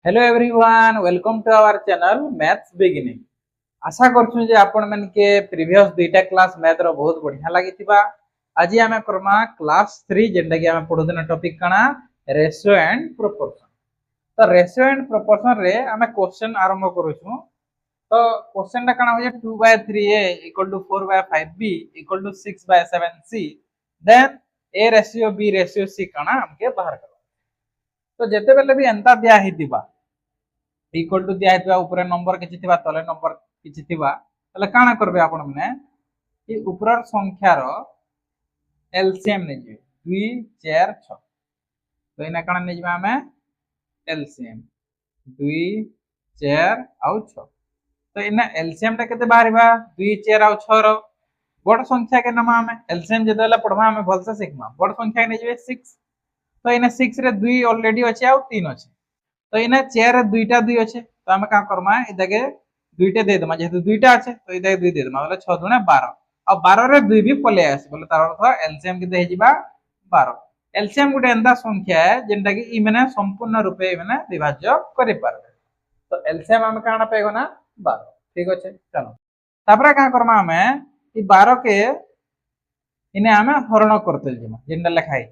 Hello everyone, welcome to our channel maths beginning. आशा करछु जे आपण मन के प्रीवियस दुईटा क्लास मैथ रो बहुत बढ़िया लागितिबा। आज आमे करमा क्लास 3 जेंडा कि आमे पढुदना टॉपिक कणा रेशियो एंड प्रोपोर्शन। तो रेशियो एंड प्रोपोर्शन रे आमे क्वेश्चन आरंभ करूछु। तो क्वेश्चन टा कणा हो जे 2/3a = 4/5b = 6/7c then a ratio b ratio c कणा हमके बाहर कर। तो जेते बेले भी एंता दिया हितिबा इक्वल टू दिया हितिबा ऊपर नंबर किछि थिबा तले नंबर किछि थिबा तले काना करबे आपण माने ई ऊपर संख्या रो एलसीएम ने जे 2 4 6 तो इना काना ने जिबा हमें एलसीएम 2 4 आउ 6 तो इना एलसीएम ता केते बाहरिबा 2 4 आउ 6 रो बड़ संख्या के नाम हमें एलसीएम जेतेला पढवा हमें भलसे सिखमा बड़ संख्या ने जिबे 6 तो इना 6 रे 2 ऑलरेडी अछि आउ 3 अछि तो इना 4 रे 2टा 2 अछि तो हम का करमा इदागे 2टे दे दमा जेतु 2टा अछि तो इदागे 2 दे दमा मतलब 6 दुणे 12 और 12 रे 2 भी पले आसी बोले तार अर्थ एलसीएम के दे जिबा 12 एलसीएम गुटे एंदा संख्या है जेंटा कि ई माने संपूर्ण रूपे ई माने विभाज्य करि पारबे तो एलसीएम हम काना पेगो ना 12 ठीक अछि चलो तापरे का करमा हमें ई 12 के इने हमें हरण करते जिमा जेंटा लिखाई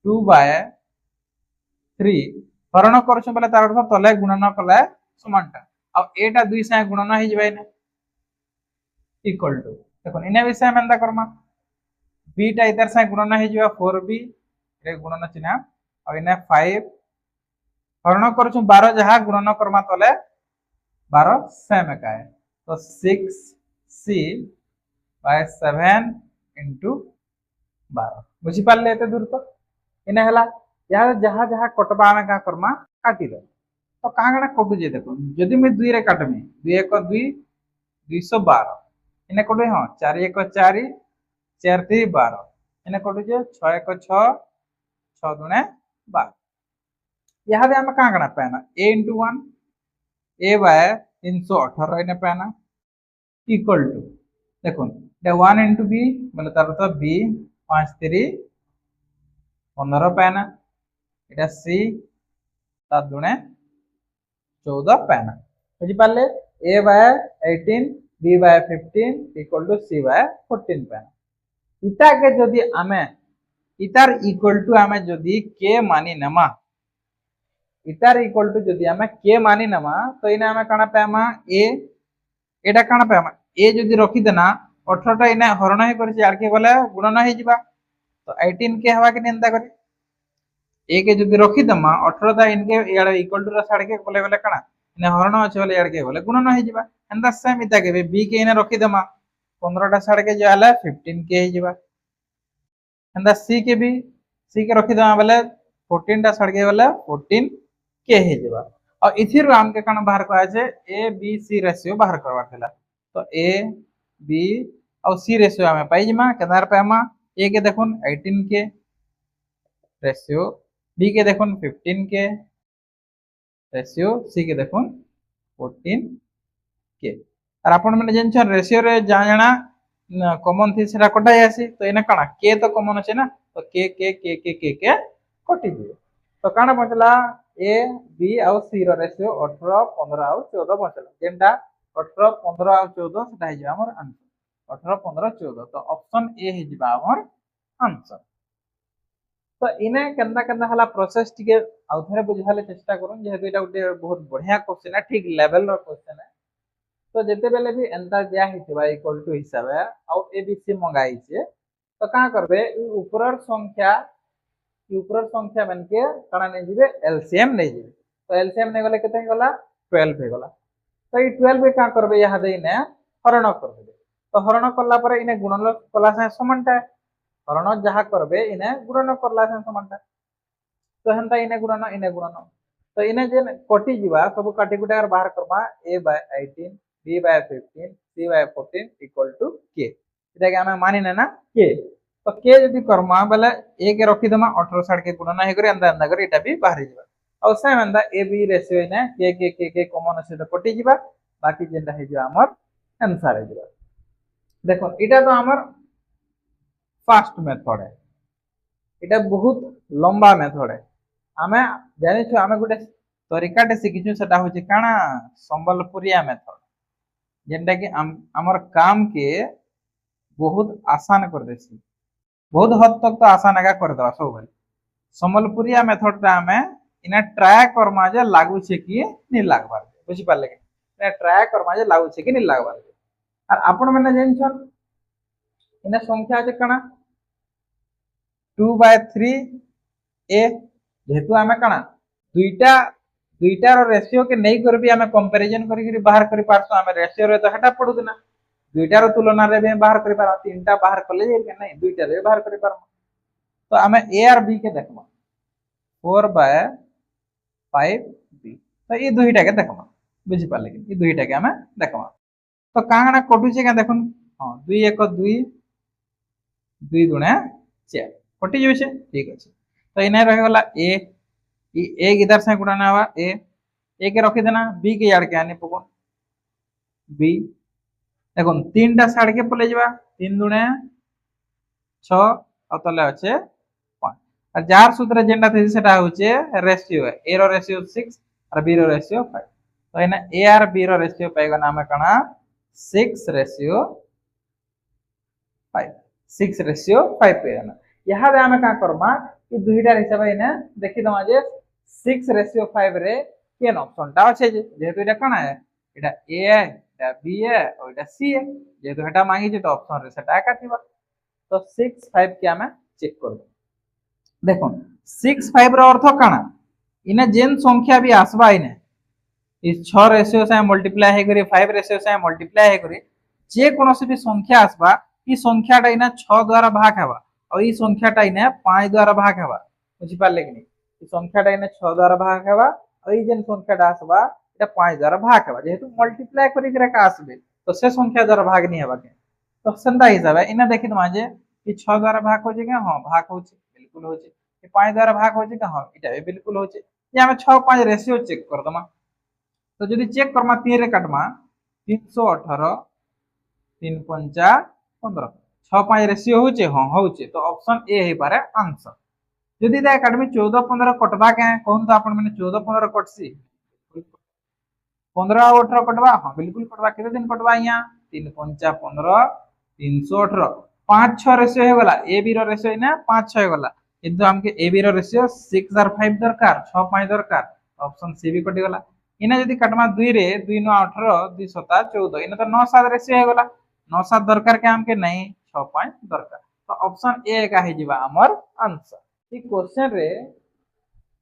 2/3 हरण करछु बोले तार अर्थ तले गुणन कले समानटा आ एटा 2 से गुणन हे जबे ने इक्वल टू देखो इने विषय में एंदा करमा b टा इधर से गुणन हे जबा 4b रे गुणन चिन्ह और इने 5 हरण करछु 12 जहा गुणन करमा तले 12 सेम का है तो 6c / 7 * 12 बुझी पाले एते दूर तो इने हला या जहा जहा कटबा में का करमा काटी दे तो कहाँ कहाँ कटु जे देखो जदि मैं 2 रे काटमी 2 1 2 212 इने कटु हां 4 1 4 4 3 12 इने कटु जे 6 1 6 6 दुणे 12 यहाँ दे हम कहाँ कहाँ पाना a * 1 a / 318 इने पाना इक्वल टू देखो 1 * b मतलब तार तो b 5 3 15 पाना एटा c 7 दुणे 14 पाना बुझी पाले a/18 b/15 = c/14 पाना इटा के जदि आमे इतार इक्वल टू आमे जदि k मानी नमा इतार इक्वल टू जदि आमे k मानी नमा तो इने आमे काना पामा a एटा काना पामा a जदि रखि देना 18 टा इने हरण हे करछि आके बोले गुणन हे जिबा तो 18 के हवा के निंदा करी a के जदि रखि दमा 18 ता इनके यार इक्वल टू रा साड के बोले बोले काना इने हरण अछि बोले यार के बोले गुणन हे जिबा एंदा सेम इता के b के इने रखि दमा 15 टा साड के जाला 15 के हे जिबा एंदा c के भी c के रखि दमा बोले 14 टा साड के बोले 14 के हे जिबा और इथिर हम के काना बाहर को आछे a b c रेशियो बाहर करवा देला तो a b और c रेशियो हमें पाई जिमा केदार पामा a के देखुन 18 के रेशियो b के देखुन 15 के रेशियो c के देखुन 14 के और आपण माने जेन रेशियो रे जा जाना कॉमन थी सेटा कटाई आसी तो इना काना k तो कॉमन अछि ना तो k कटि दियो तो काना बचला a b और c रो रेशियो 18 15 और 14 बचला जेंटा 18 15 और 14 सेटा हे हमर आंसर 18 15 14 तो ऑप्शन ए हे जिबा हमर आंसर तो इने केनदा केनदा हला प्रोसेस टिके आउथरे बुझाले चेष्टा करूं जेहेतु एटा उटे बहुत बढ़िया क्वेश्चन है ठीक लेवल रो क्वेश्चन है तो जेते बेले भी एंता दिया हितबा इक्वल टू हिसाब है आ एबीसी मंगाई छे तो का करबे ई ऊपरर संख्या मन के कणा नै जिवे एलसीएम नै जिवे तो एलसीएम नै गले केते गला 12 हे गला तो ई 12 का करबे यहा दे इने हरण कर देबे तो हरण करला पर इने गुणन कला से समानता हरण जहा करबे इने गुणन करला से समानता तो हंता इने गुणन तो इने जे कटि जीवा सब काटि कुटा बाहर करबा a/18 b/15 c/14 = k इटा के हमें मानि ना k तो k जदी करमा बले a के रखि दमा 18 साड के गुणन हे करे अंदा करे इटा भी बाहर जीवा और सेम अंदा a b रेशियो इने k कॉमन से तो कटि जीवा बाकी जेंदा हे जीवा हमर आंसर हे जीवा देखो इटा तो हमर फास्ट मेथड है इटा बहुत लंबा मेथड है आमे जानि छु आमे गुटे तरीकाटे शिखिछु सेटा होची काना संबलपुरिया मेथड जेनटा कि हमर काम के बहुत आसान कर देसी बहुत हद तक तो आसान आगा कर दवा सब भाई संबलपुरिया मेथड टा हमें इना ट्राई करमा जे लागू छे कि नि लागबार बुझी पाले कि इना ट्राई करमा जे लागू छे कि नि लागबार और आपण माने जेनछन इना संख्या जे काना 2/3 ए जेहेतु आमे काना दुईटा दुईटार रेशियो के नहीं कर भी आमे कंपैरिजन करी बाहर करी पारसो आमे रेशियो रे तो हटा पडु दिना दुईटार तुलना रे भी बाहर करी पारा तीनटा बाहर कले जे के नहीं दुईटा रे बाहर करी पारम तो आमे ए और बी के देखमा 4/5 बी तो ये दुईटा के देखमा बुझी पाले कि ये दुईटा के आमे देखमा तो कांगना कटु छे के देखुन हां 2 1 2 2 गुणे 4 कटि जेबे छे ठीक अछि तो इने रह गला ए एक इधर से गुणा हुआ ए के रखी देना बी के यार के आने पको बी देखो तीन टा साड़ के पले जवा 3 दुणे 6 और तले अच्छे 5 और जार सूत्र जेंडा थे सेटा होचे रेशियो है ए रो रेशियो 6 और बी रो रेशियो 5 तो एना ए और बी रो रेशियो पाएगा नाम है कणा 6/5 पाएगा ना यहाँ दे हमें का करमा कि दुईटार हिसाब इने देखि दमा जे 6/5 रे केन ऑप्शन टा আছে যে যেহেতু এটা কোন है এটা ए है এটা बी है और এটা सी है যেহেতু এটা মাগি যে তো অপশন রে সেটা একা থিবা তো 6/5 के हमें चेक करब देखो 6/5 रो अर्थ काना इने जेन संख्या भी आसबा इने इस 6 रेशियो से मल्टीप्लाई हे करी 5 रेशियो से मल्टीप्लाई हे करी जे कोनोसी भी संख्या आसबा ई संख्याटा इने 6 द्वारा भाग हेबा और ई संख्याटा इने 5 द्वारा भाग हेबा बुझी पाले कि नहीं ई संख्याटा इने 6 द्वारा भाग हेबा और ई जेन संख्याटा आसबा एटा 5 द्वारा भाग हेबा जेहेतु मल्टीप्लाई करी करे का आसबे तो से संख्या द्वारा भाग नहीं हेबा के तो संदा हिसाब है इने देखि दमा जे ई 6 द्वारा भाग हो जे के हां भाग हो जे बिल्कुल हो जे ई 5 द्वारा भाग हो जे के हां एटा भी बिल्कुल हो जे ये हमें 6 5 रेशियो चेक कर दमा तो जदि चेक करमा 3 रे काटमा 318 3 5 15 6 5 रेशियो होचे हां होचे तो ऑप्शन ए हे पारे आंसर जदि दे एकेडमी 14 15 कटबा के कहन तो अपन माने 14 15 कटसी 15 और 18 कटबा हां बिल्कुल कटबा केते दिन कटबा यहां 3 5 15 318 5 6 रेशियो हे गला ए बी रो रेशियो इना 5 6 हे गला किंतु हमके ए बी रो रेशियो 6 और 5 दरकार 6 5 दरकार ऑप्शन सी भी कटि गला इना जदि कटमा 2 रे 2 9 18 2 7 14 इना तो 9 7 रेशियो हे गला 9 7 दरकार के हमके नहीं 6 5 दरकार तो ऑप्शन ए का हे जिबा हमर आंसर ई क्वेश्चन रे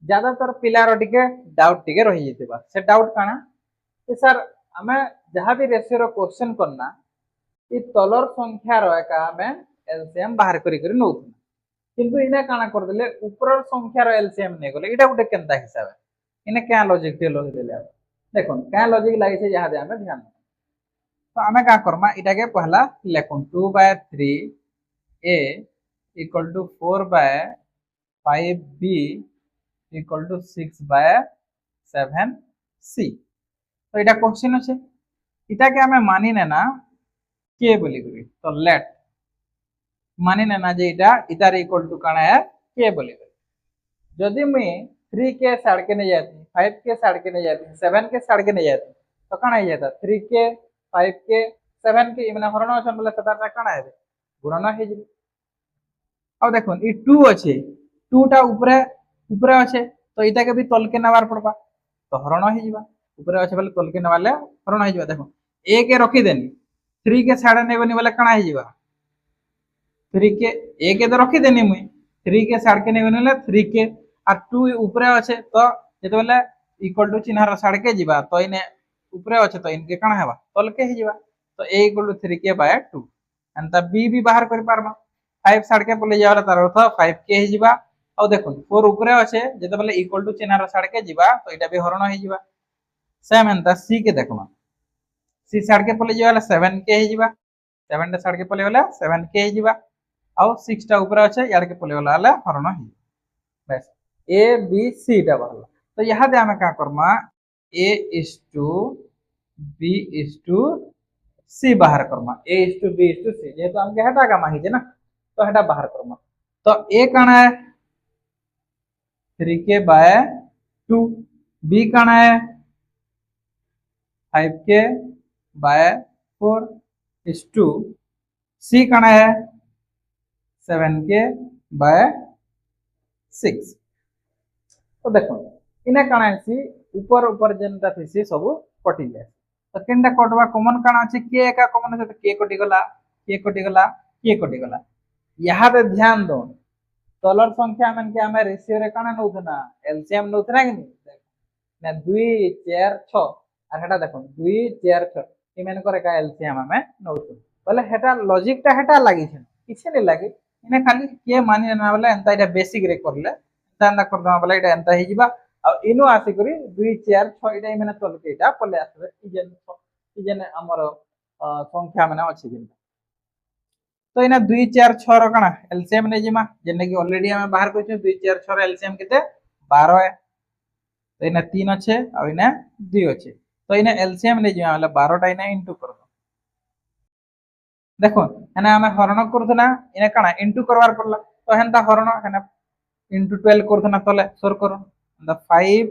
ज्यादातर पिलार टिके डाउट टिके रहि जेतबा से डाउट काना कि सर हमें जहां भी रेशियो रो क्वेश्चन करना ई तलर संख्या रो एका हमें एलसीएम बाहर करी करी नौ किंतु इना काना कर देले ऊपर संख्या रो एलसीएम नै गले इटा गुटे केनता हिसाब है इने क्या लॉजिक टे लगे देले देखो क्या लॉजिक लागे छे जहां दे हमें ध्यान तो हमें का करमा इटा के पहला लेखन 2/3 a equal to 4/5 b equal to 6/7 c तो इटा क्वेश्चन আছে इटा के हमें मानि नेना के बोली करी तो लेट मानि नेना जे इटा इतार इक्वल टू काना है के बोली करी जदी मैं 3 के साड़ के नहीं जाती 5 के साड़ के नहीं जाती 7 के साड़ के नहीं जाती तो काना हो जाता 3 के 5 के 7 के माने हरण अछन बोले सतार सा काना है गुणन हे जे अब देखो ई 2 अछि 2 टा ऊपरे ऊपरे अछि तो इटा के भी तल के नवार पड़बा तो हरण हे जिबा ऊपरे अछि बोले तल के नवाले हरण हे जिबा देखो ए के रखी देनी 3 के साड़े नेबनी बोले काना हे जिबा 3 के ए के तो रखी देनी मुई 3 के साड़ के नेबनी बोले 3 के आ 2 ऊपरे अच्छे तो जेते बेले इक्वल टू चिन्ह साड़ के जिबा तो इने ऊपरे अच्छे तो इनके काना हेबा तल के हे जिबा तो a इक्वल टू 3k/2 एंता b भी बाहर कर पारमा 5 साड़ के पले जावला तार अर्थ 5k हे जिबा आ देखो 4 ऊपरे अच्छे जेते बेले इक्वल टू चिन्ह साड़ के जिबा तो इटा भी हरण हे जिबा सेम एंता c के देखमा c साड़ के पले जावला 7k हे जिबा 7 साड़ के पले वाला 7k हे जिबा आ 6 टा ऊपरे अच्छे यार के पले वाला हरण हे बस ए बी सी टा बहला तो यहाँ दे हमें क्या करमा A is to B is to C बाहर करमा A is to B is to C जेहेतु हमके हटा का मांगी ना तो हटा बाहर करमा तो ए काना है 3k/2 बी काना है 5k बाय 4 इज टू सी काना है 7k बाय 6। तो देखो इना काना है ऊपर ऊपर जेनटा थी सब कटि जाए तो केनटा कटवा कॉमन काना अछि के एका कॉमन है तो के कटि गला के कटि गला के कटि गला यहाँ पे ध्यान दो तलर संख्या मन के हमें रेशियो रे काना नउथना एलसीएम नउथना कि ना 2 4 6 আর হেটা দেখুন 2 4 6 ইমেন করে কা এলসিএম আমি নউছু বলে হেটা লজিকটা হেটা লাগিছে কিছু নাই লাগি ইনে খালি কে মানি না বলে এন্তা এটা বেসিক রে করলে এন্তা করদা বলে এটা এন্তা হে যিবা আর ইনো আসি করি 2 4 6 এটা ইমেন চলকে এটা পলে আসবে ইজেন আমার সংখ্যা মানে আছে কিন্তু तो इना 2 4 6 रो कना एलसीएम नै जिमा जेने कि ऑलरेडी हम बाहर करछु 2 4 6 रो एलसीएम केते 12 है तो इना 3 अच्छे और इना 2 अच्छे तो इना एलसीएम नै जिमा वाला 12 टा इना इनटू कर दो देखो एना हम हरण करथना इना कना इनटू करवार पड़ला तो हेनता हरण हेना इनटू 12 करथना तले सोर करो the 5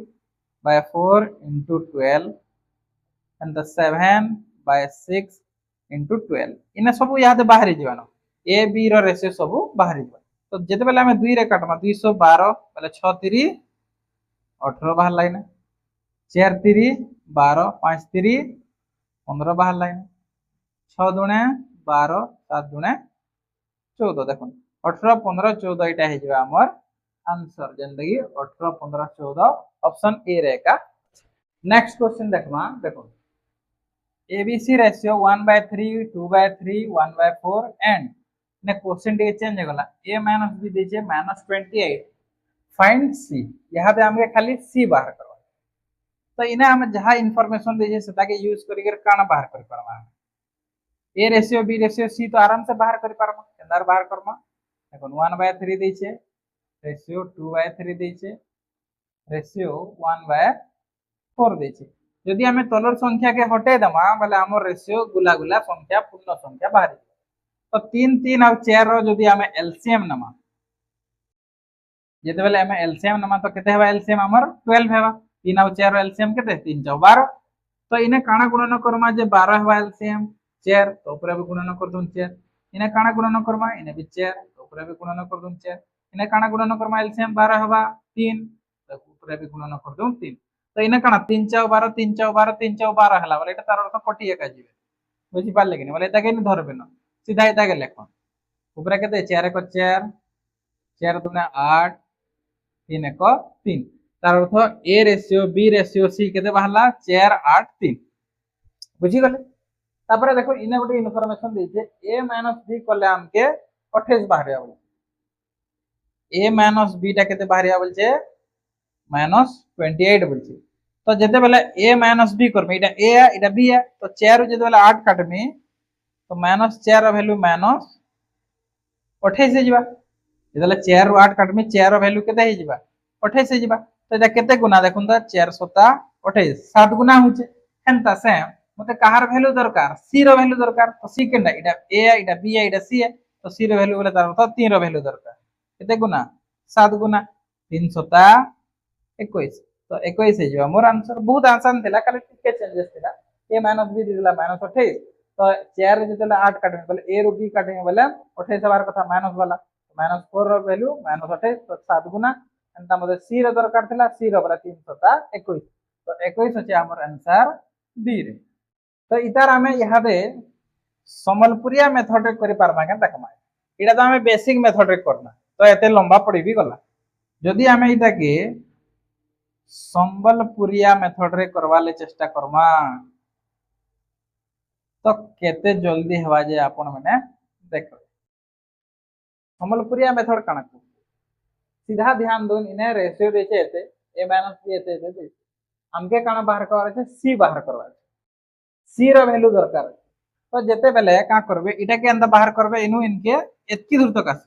by 4 into 12 and the 7 by 6 into 12 इना सब याद बाहरी जीवानो ए बी रो रेशियो सब बाहरी जीवा तो जेते बेले हम 2 रे काटमा 212 बेले 6 3 18 बाहर लाइन 4 3 12 5 3 15 बाहर लाइन 6 दुणे 12 7 दुणे 14 देखो 18 15 14 इटा हे जीवा हमर आंसर जेंदा कि 18 15 14 ऑप्शन ए रे का नेक्स्ट क्वेश्चन देखमा देखो एबीसी रेशियो 1/3 2/3 1/4 एंड ने क्वेश्चन टे चेंज हो गला a माइनस b दीजिए -28 फाइंड c यहां पे हमके खाली c बाहर करवा तो इने हम जहां इंफॉर्मेशन दीजिए सेटा के यूज करिके काना बाहर कर परवा a ratio b ratio c तो आराम से बाहर कर परवा केंदार बाहर करमा देखो 1/3 दीजिए रेशियो 2/3 दीजिए रेशियो 1/4 दीजिए यदि हमें तलर संख्या के हटे दमा बोले हमर रेशियो गुला गुला संख्या पूर्ण संख्या बाहर तो 3 3 और 4 रो यदि हमें एलसीएम नमा जेते बेले हमें एलसीएम नमा तो केते हेबा एलसीएम हमर 12 हेबा 3 और 4 रो एलसीएम केते 3 4 12 तो इने काना गुणन करमा जे 12 हेबा एलसीएम 4 तो ऊपर भी गुणन कर दूं 4 इने काना गुणन करमा इने भी 4 तो ऊपर भी गुणन कर दूं 4 इने काना गुणन करमा एलसीएम 12 हेबा 3 तो ऊपर भी गुणन कर दूं 3 तो इने काना 3 4 12 3 4 12 3 4 12 हला बोले एटा तार अर्थ कटि एका जीवे बुझी पाले कि बोले एटा के नि धरबे न सीधा एटा के लेखो ऊपर केते 4 1 4 4 2 8 3 1 3 तार अर्थ A ratio B ratio C केते बाहला 4 8 3 बुझी गले तापर देखो इने गोटे इन्फॉर्मेशन देजे a - b कले हमके 28 बाहरिया बोले a - b टा केते बाहरिया बोलछे -28 बोलछे तो जेते बेले a - b करमे इटा a है इटा b है तो 4 जेते बेले 8 काटमी तो -4 रो वैल्यू -28 हे जिबा जेते बेले 4 रो 8 काटमी 4 रो वैल्यू केते हे जिबा 28 हे जिबा तो एटा केते गुना देखुन तो 4 7 28 7 गुना होचे हेनता सेम मते कहार वैल्यू दरकार c रो वैल्यू दरकार तो c केनडा इटा a है इटा b है इटा c है तो c रो वैल्यू बोले तार अर्थ 3 रो वैल्यू दरकार केते गुना 7 गुना 3 7 21 तो 21 हे जो मोर आंसर बहुत आसान थिला खाली टिके चेंजेस थिला a - b दिला -28 तो 4 जेतेला 8 काटमे बोले a रो b काटमे बोले 28 बार कथा माइनस वाला -4 रो वैल्यू -28 तो 7 गुना एंता मते c रो दरकार थिला c रो बोले 3 7 21 तो 21 होचे हमर आंसर b रे तो इतार हमें यहां दे समलपुरिया मेथड रे करि पारमा के देखमा इडा तो हमें बेसिक मेथड रे करना तो एते लंबा पड़ी भी गला जदि हमें इटा के संबलपुरिया मेथड रे करवाले चेष्टा करमा तो केते जल्दी हवा जे आपण माने देखो संबलपुरिया मेथड काना को सीधा ध्यान दोन इने रेशियो देचे एते a - b एते दे हमके काना बाहर करवा छै c बाहर करवा c रो वैल्यू दरकार तो जेते बेले का करबे इटा के अंदर बाहर करबे इनु इनके एतकी दूर तक आस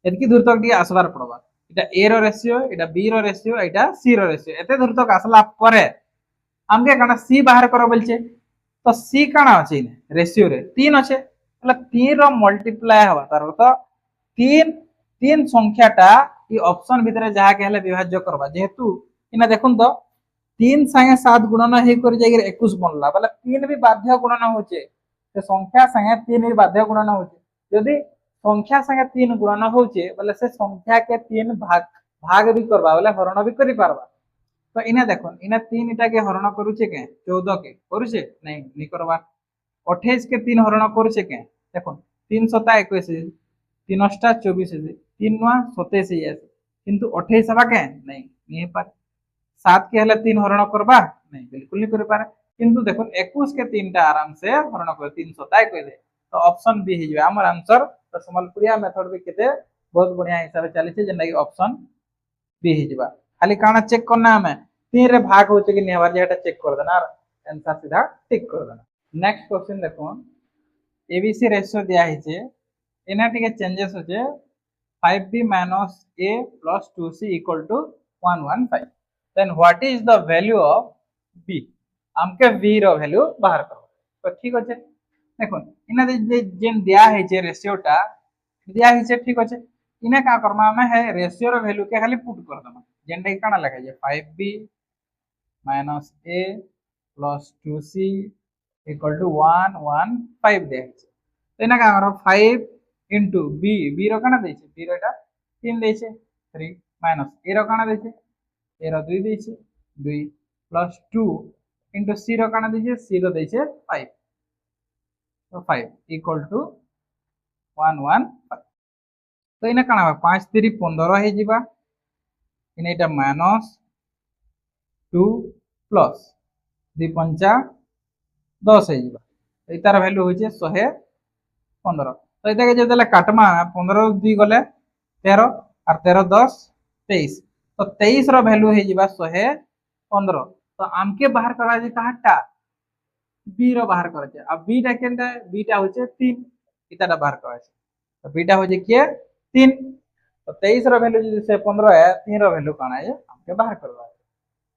एतकी दूर तक दी आसबार पड़बा इटा a रो रेशियो इटा b रो रेशियो इटा c रो रेशियो एते दूर तक आसला परे हमके काना c बाहर करो बोलछे तो c काना अछि ने रेशियो रे 3 अछि मतलब 3 रो मल्टीप्लाई हवा तार अर्थ 3 3 संख्याटा ई ऑप्शन भितरे जहा के हले विभाज्य करबा जेहेतु इना देखुन तो 3 संगे 7 गुणन हे कर जाय 21 बनला बोले 3 भी बाध्य गुणन होचे से संख्या संगे 3 भी बाध्य गुणन होचे यदि संख्या संगे 3 गुणन होचे बोले से संख्या के 3 भाग भाग भी करबा बोले हरण भी करि पारबा तो इना देखुन इना 3 इटा के हरण करूचे के 14 के करूचे नहीं करबा 28 के 3 हरण करूचे के देखुन 3 सता 21 3 अष्टा 24 3 नुआ 27 है किंतु 28 हवा के नहीं पारे 7 के हले 3 हरण करबा नहीं बिल्कुल नहीं कर पारे किंतु देखो 21 के 3 टा आराम से हरण कर 3 सता कह दे तो ऑप्शन बी हिजबे हमर आंसर तो संबलपुरिया मेथड भी केते बहुत बढ़िया हिसाब से चली छे जेना कि ऑप्शन बी हिजबा खाली काना चेक करना हमें 3 रे भाग होचे कि नहीं हवा जेटा चेक कर देना आंसर सीधा टिक कर देना नेक्स्ट क्वेश्चन देखो एबीसी रेशियो दिया हिचे एना टिके चेंजेस होचे 5b minus a plus 2c equal to 115 then what is the value of b हमके v रो वैल्यू बाहर करो तो ठीक होचे देखो इना जेन दिया है जे रेशियोटा दिया है जे ठीक होचे इने का करमा में है रेशियो रो वैल्यू के खाली पुट कर दमा जेन दे काना लगे जे 5b minus a plus 2c equal to 115 दे तो इना का करो 5 into b b रो काना देछे b row Etah 3 देछे 3 minus a रो काना देछे a row 2 देछे 2 plus 2 into c रो काना देछे c रो देछे 5 तो 5 equal to 115 तो इना काना 5 3 15 हे जिबा इने एटा minus 2 plus 2 पंचा 10 हे जिबा एतार वैल्यू होचे 115 तो इता के जदले काटमा 15 2 गले 13 और 13 10 23 तो 23 रो वैल्यू हे जिबा 115 तो आमके बाहर करा जे काटा बी रो बाहर करे अब बी टा केनटा बी टा होचे 3 इताटा बाहर करे तो बी टा होचे के 3 तो 23 रो वैल्यू जदि से 15 है 3 रो वैल्यू काना है आमके बाहर करबा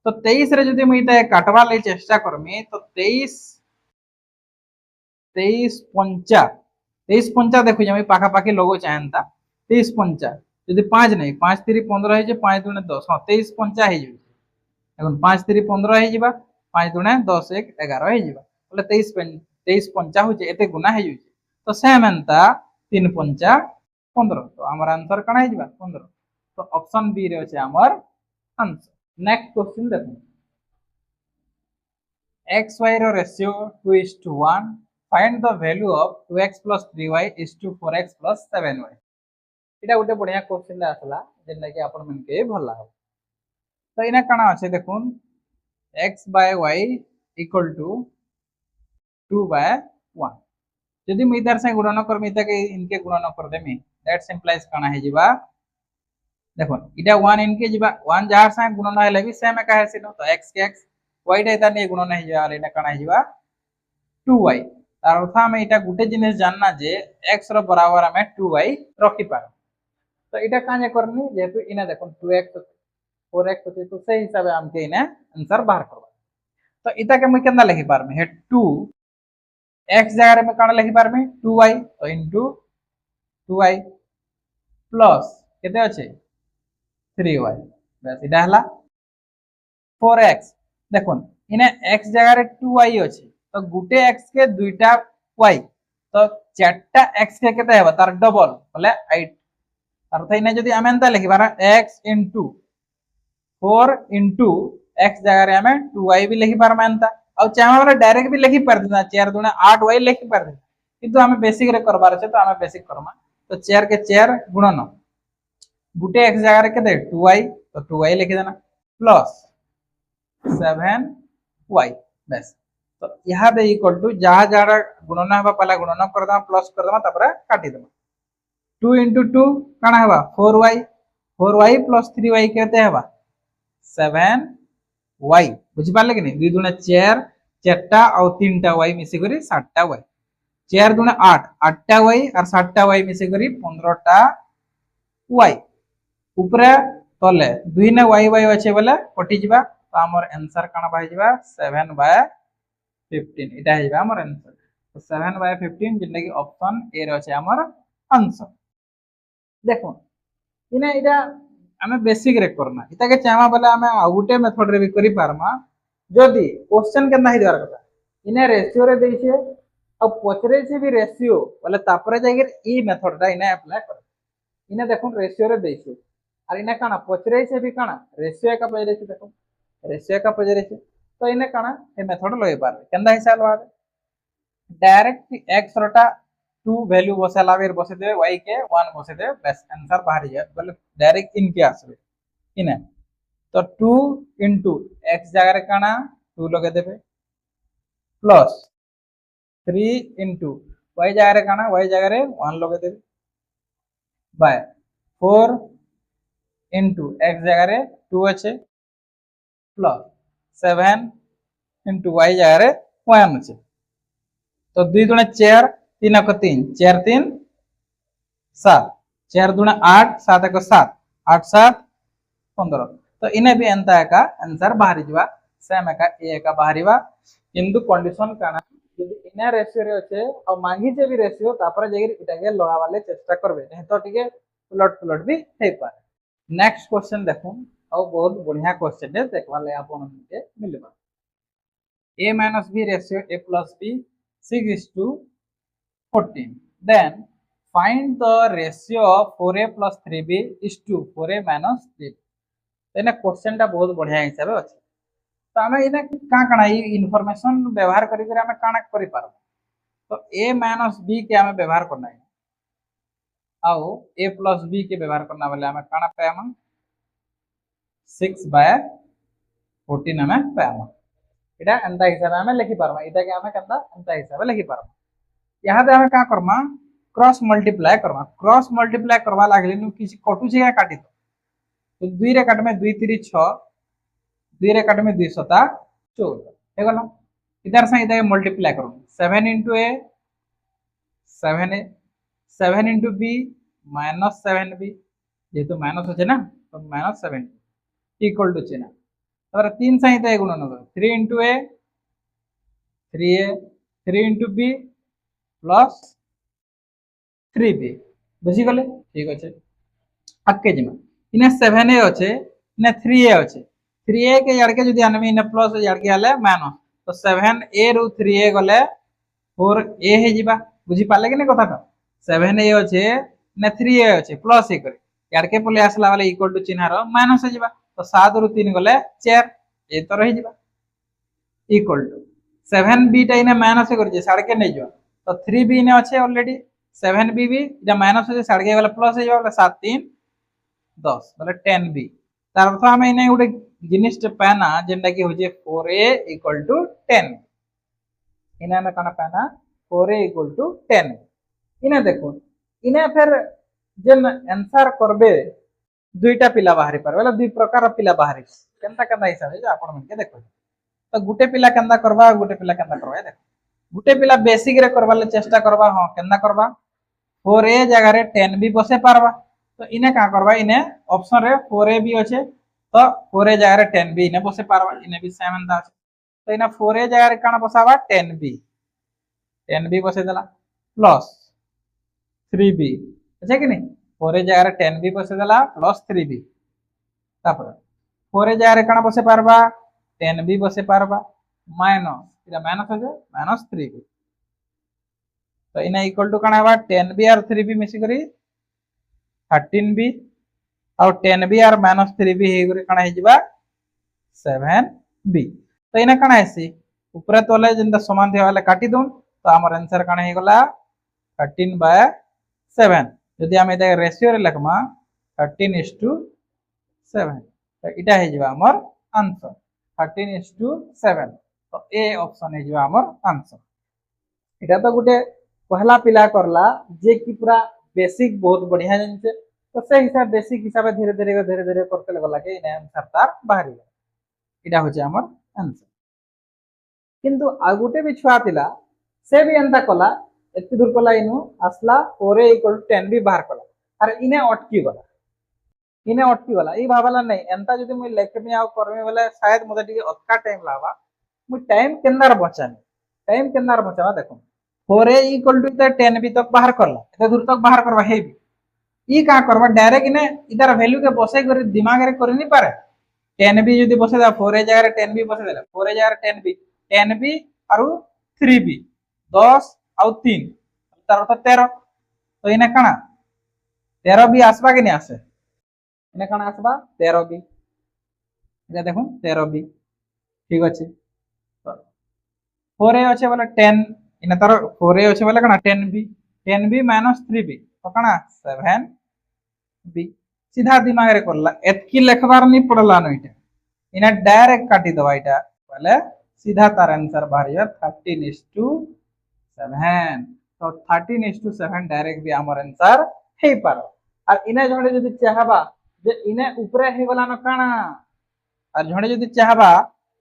तो 23 रे जदि मैं इटा काटवा ले चेष्टा करमी तो 23 23 पंचा 23 पंचा देखो जे पाखा पाखी लोगो चाहनता 23 पंचा यदि 5 नहीं 5 3 15 है जे 5 दुने 10 हां 23 पंचा है जे এখন 5 3 15 है जिबा 5 दुने 10 1 11 है जिबा बोले 23 पंचा हो जे एते गुना है जे तो सेम एंता 3 पंचा 15 तो हमर आंसर कना है जिबा 15 तो ऑप्शन बी रे छै हमर आंसर नेक्स्ट क्वेश्चन देखो xy रो ratio 2:1 find the value of 2x plus 3y is to 4x plus 7y इटा गोटे बढ़िया क्वेश्चन आसला जेना कि आपन मन के भल लागो तो इना काना আছে দেখুন x by y equal to 2 by 1 यदि मैं इधर से गुणन कर मी तक इनके गुणन कर देमी दैट सिंप्लाइज काना है जीवा देखो इटा 1 इनके जीवा 1 जार से गुणन है लेबी सेम का है सिनो तो x के x y टा इता ने गुणन है जीवा लेना काना है जीवा 2y तार अर्थ हम एटा गुटे जिनिस जानना जे x रो बराबर हमें 2y रखि पार तो एटा काने करनी जेतु इना देखो 2x 4x होते तो सही हिसाब हम के इने आंसर बाहर करबा तो इता के मैं केना लिखि पार में है 2 x जगह में काना लिखि पार में 2y तो इनटू 2y प्लस केते अछि 3y बस इटा हला 4x देखो इने x जगह रे 2y अछि तो गुटे x के दुईटा y तो चारटा x के केते हेबा तार डबल बोले 8 अर्थ इने जदी हम एंता लिखिबार x 4 x जगह रे हमें 2y भी लिखि पार मानता और चाहे वाला डायरेक्ट भी लिखि पार देना 4 दुना 8y लिखि पार देना किंतु हमें बेसिक रे करबार छै तो हमें बेसिक करमा तो 4 के 4 गुणन गुटे x जगह रे केते 2y तो 2y लिखि देना प्लस 7y बस तो यहाँ दे इक्वल टू जहाँ जहाँ गुणन हवा पहला गुणन कर दमा प्लस कर दमा तपर काटी दमा 2 into 2 काना हवा 4y plus 3y कहते हवा 7y बुझि पाले कि नहीं 2 दुना 4 चारटा और 3टा y मिसी करी 7टा y 4 दुना 8 8टा y और 7टा y मिसी करी 15टा y ऊपरे तले 2 ने y अछि बोले कटि जिबा तो हमर आंसर काना बाहि जिबा 7/15 इटा हिबा हमर आंसर तो 7/15 जेने कि ऑप्शन ए रो छै हमर आंसर देखो इने इटा आमे बेसिक रे करना इता के चाहमा बोले आमे आ गुटे मेथड रे भी करि पारमा जदी क्वेश्चन केना ही देवार कथा इने रेशियो रे देइछे आ पचरे से भी रेशियो बोले तापरे जाइगर ई मेथड टा इने अप्लाई कर इने देखुन रेशियो रे देइछे और इने काना पचरे से भी काना रेशियो का पचरे से देखो रेशियो का पचरे से तो इने काना ए मेथड लय पार केंदा हिसाब लावे डायरेक्ट x रोटा 2 वैल्यू बसाला बेर बसे दे y के 1 बसे दे बस आंसर बाहर जाए बोले डायरेक्ट इन के आसबे इने तो 2 into x जगह रे काना 2 लगे देबे प्लस 3 into y जगह रे काना y जगह रे 1 लगे देबे बाय 4 into x जगह रे 2 अच्छे प्लस 7 into y जगह रे 1 अच्छे तो 2 दुणे 4 3 को 3 4 3 7 4 दुणे 8 7 को 7 8 7 15 तो इने भी एंता का आंसर बाहरी जवा सेम का ए का बाहरीवा किंतु कंडीशन काना यदि इने रेशियो रे अच्छे और मांगी जे भी रेशियो तापर जेगिर इटा के लगा वाले चेष्टा करबे नहीं तो टिके उलट भी हे पारे नेक्स्ट क्वेश्चन देखो और बहुत बढ़िया क्वेश्चन है देखवाले आपन के मिलबा a minus b ratio a plus b 6:14 then find the ratio of 4a plus 3b is to 4a minus 3 तेने क्वेश्चन टा बहुत बढ़िया हिसाब से अछि तो हमें इने का कणा ई इंफॉर्मेशन व्यवहार करी करे हमें काना करि पारबो तो a minus b के हमें व्यवहार करना है आओ a plus b के व्यवहार करना वाले हमें काना पाएम 6/14 हमें पाएम इटा एंता हिसाब हमें लिखि पारमा इटा के हमें कंदा एंता हिसाब लिखि पारमा यहाँ दे हमें का करमा क्रॉस मल्टीप्लाई करवा लागले नु किसी कटु जगह काटी तो 2 रे काट में 2 3 6 2 रे काट में 2 7 14 हे गलो इधर से इधर मल्टीप्लाई करो 7 into a 7a 7 into b minus 7b ये तो माइनस होचे ना तो -7 इक्वल टू चेना और 3 से इधर गुणन हो 3 into a 3a 3 into b plus 3b बुझी गले ठीक अछि अक्के जिमा इने 7a अछि इने 3a अछि 3a के यार के जदी आनमी इने प्लस यार के आले माइनस तो 7a रु 3a गले 4a हे जिबा बुझी पाले कि ने कथाटा 7a अछि ने 3a अछि प्लस हे करे यार के पले आसला वाले इक्वल टू चिन्ह रो माइनस हे जिबा तो 7 रु 3 गले 4 ए तो रहि जिबा इक्वल टू 7b टा इने माइनस हे कर जे साड़ के नै जो तो 3b ने अच्छे ऑलरेडी 7b भी इटा माइनस हो साड़ के वाला प्लस हो जाबा 7 3 10 बोले 10b तार अर्थ हमें इने गुटे जिनिस पाना जेंटा कि होजे 4a इक्वल टू 10 इने हमें काना पाना 4a इक्वल टू 10 इने देखो इने फिर जेन आंसर करबे दुईटा पिला बाहरी पर बोले दुई प्रकार पिला बाहरी केनता केनता हिसाब है आपण मन के देखो तो गुटे पिला केनता करबा गुटे पिला केनता करबा देखो गुटे पिला बेसिक रे करबा ले चेष्टा करबा हां केनता करबा 4a जगह रे 10 भी बसे पारबा तो इने का करबा इने ऑप्शन रे 4a भी अछि तो 4a जगह रे 10 भी इने बसे पारबा इने भी सेम अंदा अछि तो इने 4a जगह रे काना बसाबा 10 भी बसे देला प्लस 3b अच्छा कि नहीं 4a जगह रे 10 भी बसे देला प्लस 3b तापर 4a जगह रे काना बसे पारबा 10 भी बसे पारबा माइनस इटा माइनस हो जाए माइनस 3b तो इना इक्वल टू काना बा 10b और 3b मिसी करी 13b और 10b और माइनस 3b हे करी काना हे जिबा 7b तो इना काना हेसी ऊपर तले जेंदा समान थिया वाला काटी दोन तो हमर आंसर काना हे गला 13/7 यदि हम एटा रेशियो रे लखमा 13:7 तो इटा हे जिबा हमर आंसर 13:7 तो ए ऑप्शन हे जिबा हमर आंसर इटा तो गुटे पहला पिला करला जे कि पूरा बेसिक बहुत बढ़िया जनिसे तो से हिसाब बेसिक हिसाब धीरे धीरे करते गला के इने आंसर तार बाहरी इटा होचे हमर आंसर किंतु आ गुटे भी छुआ पिला से भी एंता कला एति दूर कला इनु आसला 4a = 10 भी बाहर कला अरे इने अटकी गला ई भाबला नहीं एंता जदी मैं लेखमे आ करमे वाला शायद मते टिके अतका टाइम लावा मु टाइम केंदार बचावा देखो 4a = 10 भी तक बाहर करला एते दूर तक बाहर करवा हे भी ই का करबा डायरेक्ट इने इधर वैल्यू के बसे कर दिमाग रे कर नहीं पारे 10b যদি বসে দাও 4 এর জায়গায় 10b বসে দিলে 4 এর জায়গায় 10b আর 3b 10 আর 3 তার অর্থ 13 তো ইনে কানা 13b আসবা কি নি আসে ইনে কানা আসবা 13b এটা দেখুন 13b ঠিক আছে তো 4 এ আছে বলে 10 ইনে তার 4 এ আছে বলে কানা 10b माइनस 3b तो काना 7b सीधा दिमाग रे करला एतकी लिखबार नहीं पड़ला न इटा इना डायरेक्ट काटी दवा इटा बोले सीधा तार आंसर बाहर जा 13:7 तो 13:7 डायरेक्ट भी हमर आंसर हे पारो और इने जणे जदी चाहबा जे इने ऊपरे हे वाला न काना और जणे जदी चाहबा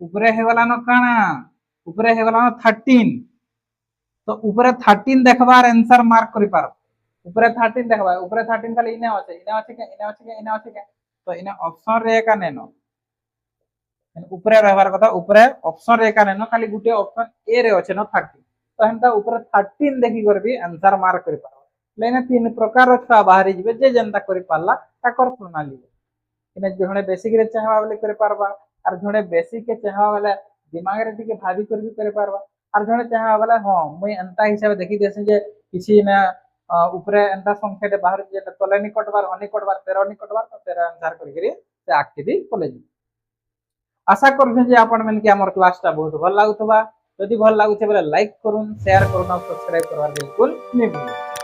ऊपरे हे वाला न काना ऊपरे हे वाला न 13 तो ऊपर 13 देखबार आंसर मार्क करि पार ऊपर 13 देखबा ऊपर 13 खाली इने আছে तो इने ऑप्शन रे का नेनो ऊपर रहबार कथा ऊपर ऑप्शन रे का नेनो खाली गुटे ऑप्शन ए रे अछि न 30 तो हमता ऊपर 13 देखि करबी आंसर मार्क करि पार लेने तीन प्रकार छा बाहरी जिवे जे जनता करि पारला ताकर प्रणाली इने जणे बेसिक रे चाहबा बोले करि पारबा और जणे बेसिक के चाहबा वाला दिमाग रे टिके भाभी करबी करि पारबा আর জনে চাহা বলে हाँ मुई एंता हिसाब देखि देसे जे किछि ना ऊपरे एंता संख्याटे बाहर जे तले निकटबार हनि कटबार 13 निकटबार तो 13 आंसर करि करि से आखि दी कॉलेज आशा करबे जे आपण मन के हमर क्लासटा बहुत भल लागुतबा यदि भल लागुचे बोले लाइक करूँ शेयर करूँ और सब्सक्राइब करवार बिल्कुल नहीं भूलूं।